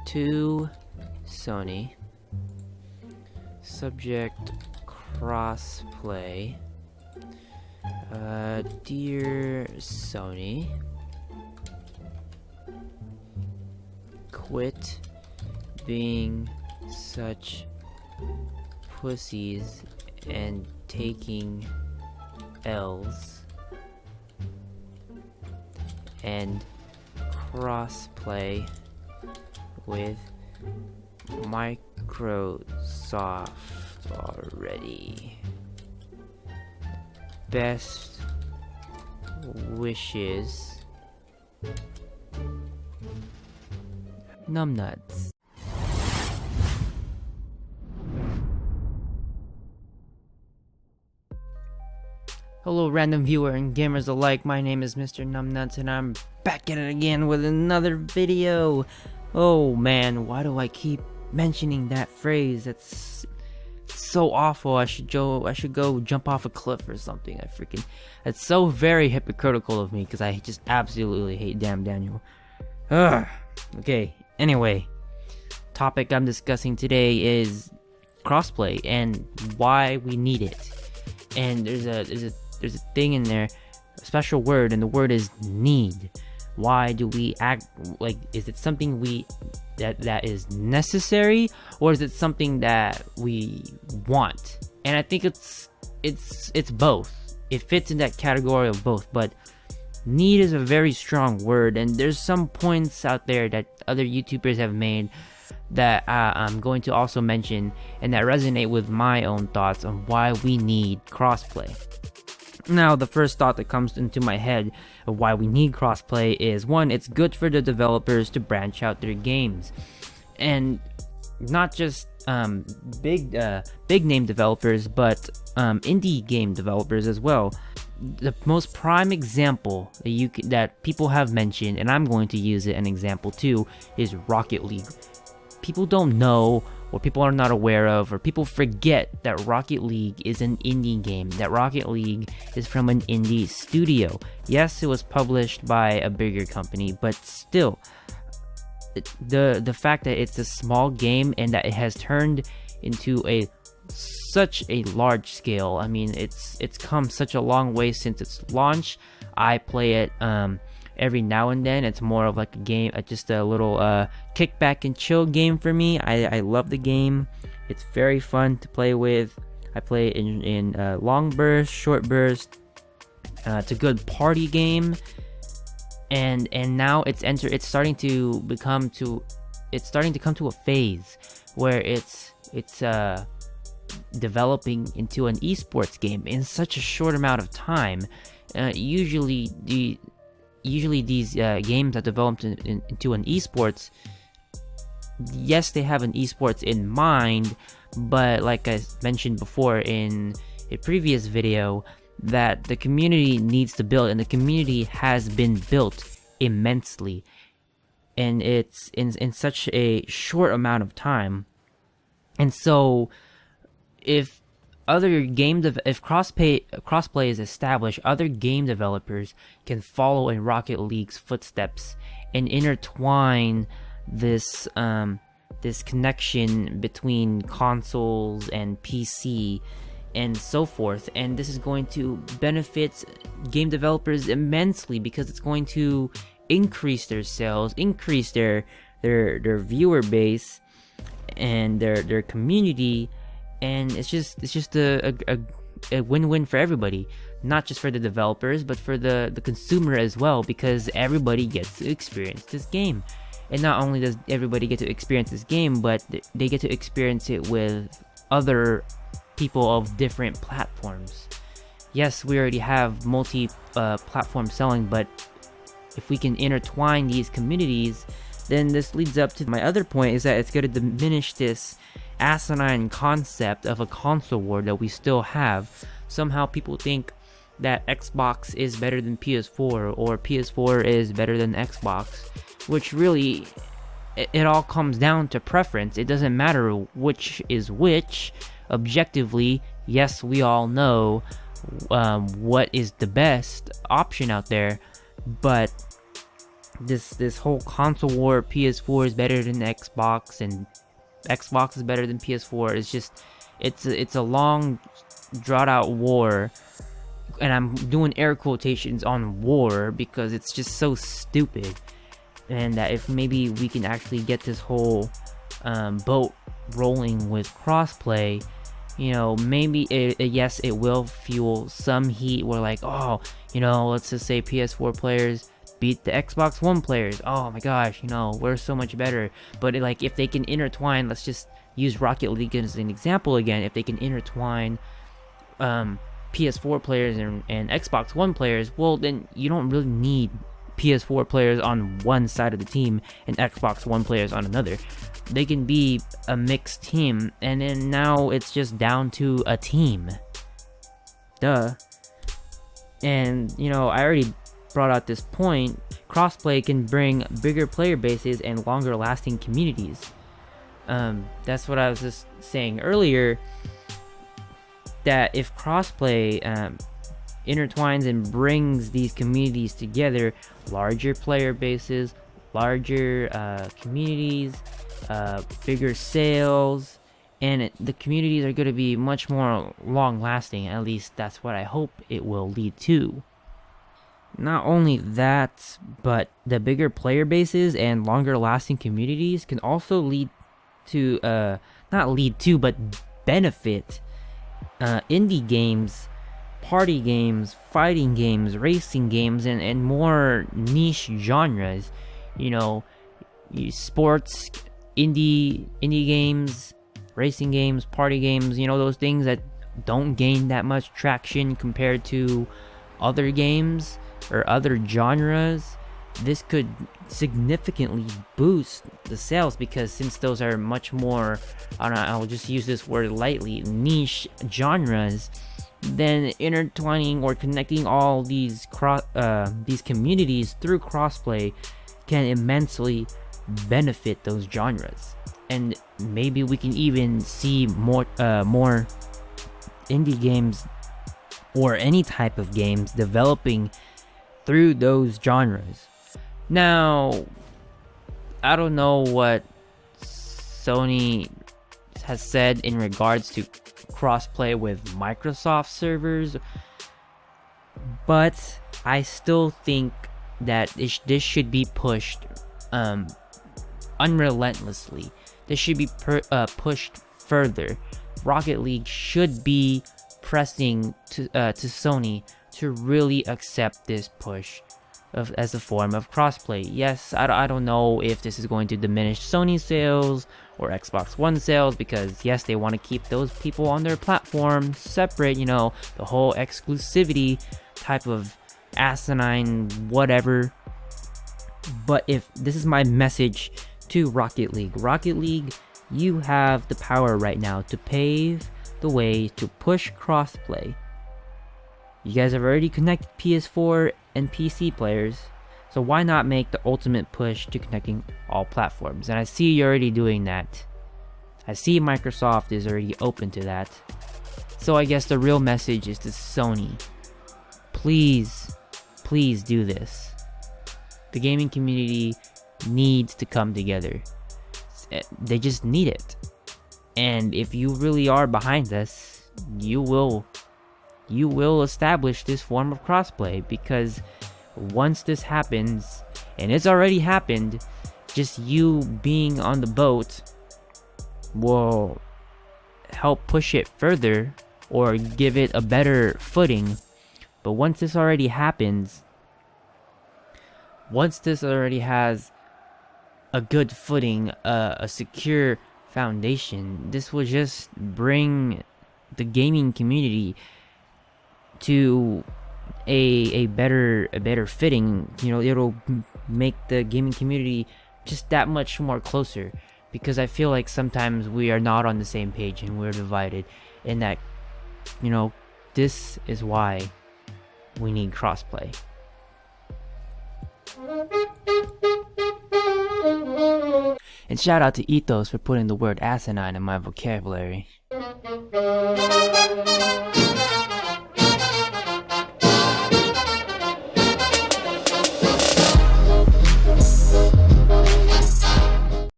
to Sony. Subject crossplay. Dear Sony, quit being such pussies and taking L's, and crossplay with Microsoft already. Best wishes, Numbnuts. Hello random viewer and gamers alike, my name is MisterNumbnuts and I'm back at it again with another video. Oh man, why do I keep mentioning that phrase? That's so awful. I should go jump off a cliff or something. It's so very hypocritical of me because I just absolutely hate damn Daniel. Ugh. Okay, anyway, topic I'm discussing today is crossplay and why we need it. And there's a thing in there, a special word, and the word is need. Why do we act like, is it something that is necessary, or is it something that we want? And I think it's both. It fits in that category of both, but need is a very strong word, and there's some points out there that other YouTubers have made that I'm going to also mention and that resonate with my own thoughts on why we need crossplay. Now, the first thought that comes into my head of why we need crossplay is, one, it's good for the developers to branch out their games, and not just big name developers, but indie game developers as well. The most prime example that people have mentioned, and I'm going to use it an example too, is Rocket League. People don't know, or people are not aware of, or people forget that Rocket League is an indie game, that Rocket League is from an indie studio. Yes, it was published by a bigger company, but still, the fact that it's a small game and that it has turned into such a large scale. I mean, it's come such a long way since its launch. I play it every now and then. It's more of like a game, just a little kick back and chill game for me. I love the game. It's very fun to play with. I play it in long bursts, short bursts. It's a good party game, and now it's starting to come to a phase where it's developing into an esports game in such a short amount of time. Usually these games that developed into an esports, yes, they have an esports in mind, but like I mentioned before in a previous video, that the community needs to build, and the community has been built immensely, and it's in such a short amount of time. And so if crossplay is established, other game developers can follow in Rocket League's footsteps and intertwine this connection between consoles and PC and so forth. And this is going to benefit game developers immensely because it's going to increase their sales, increase their viewer base and their community. And it's just a win-win for everybody, not just for the developers, but for the consumer as well, because everybody gets to experience this game. And not only does everybody get to experience this game, but they get to experience it with other people of different platforms. Yes, we already have multi-platform selling, but if we can intertwine these communities, then this leads up to my other point, is that it's going to diminish this asinine concept of a console war that we still have. Somehow people think that Xbox is better than PS4, or PS4 is better than Xbox, which really, it all comes down to preference. It doesn't matter which is which. Objectively, yes, we all know what is the best option out there, but this whole console war, PS4 is better than Xbox and Xbox is better than PS4. It's just it's a long drawn out war, and I'm doing air quotations on war because it's just so stupid. And that if maybe we can actually get this whole boat rolling with crossplay, you know, maybe yes, it will fuel some heat where like, oh, you know, let's just say PS4 players beat the Xbox One players. Oh my gosh, you know, we're so much better. But like, if they can intertwine, let's just use Rocket League as an example again. If they can intertwine PS4 players and Xbox One players, well, then you don't really need PS4 players on one side of the team and Xbox One players on another. They can be a mixed team, and then now it's just down to a team. Duh. And, you know, I already brought out this point. Crossplay can bring bigger player bases and longer lasting communities. That's what I was just saying earlier, that if crossplay intertwines and brings these communities together, larger player bases, larger communities, bigger sales, and the communities are going to be much more long lasting. At least that's what I hope it will lead to. Not only that, but the bigger player bases and longer lasting communities can also lead to not lead to, but benefit indie games, party games, fighting games, racing games, and more niche genres. You know, sports, indie games, racing games, party games, you know, those things that don't gain that much traction compared to other games or other genres. This could significantly boost the sales, because since those are much more, I'll just use this word lightly, niche genres, then intertwining or connecting all these communities through crossplay can immensely benefit those genres. And maybe we can even see more indie games or any type of games developing through those genres. Now, I don't know what Sony has said in regards to crossplay with Microsoft servers, but I still think that this should be pushed unrelentlessly. This should be pushed further. Rocket League should be pressing to Sony to really accept this push as a form of crossplay. Yes, I don't know if this is going to diminish Sony sales or Xbox One sales, because yes, they want to keep those people on their platform separate, you know, the whole exclusivity type of asinine whatever. But if this is my message to Rocket League, you have the power right now to pave the way to push crossplay. You guys have already connected PS4 and PC players, so why not make the ultimate push to connecting all platforms? And I see you're already doing that. I see Microsoft is already open to that. So I guess the real message is to Sony. Please do this. The gaming community needs to come together. They just need it. And if you really are behind this, you will establish this form of crossplay, because once this happens, and it's already happened, just you being on the boat will help push it further or give it a better footing. But once this already happens, once this already has a good footing, a secure foundation, this will just bring the gaming community to a better fitting. You know, it'll make the gaming community just that much more closer, because I feel like sometimes we are not on the same page and we're divided, and that, you know, this is why we need crossplay. And shout out to Ethos for putting the word asinine in my vocabulary.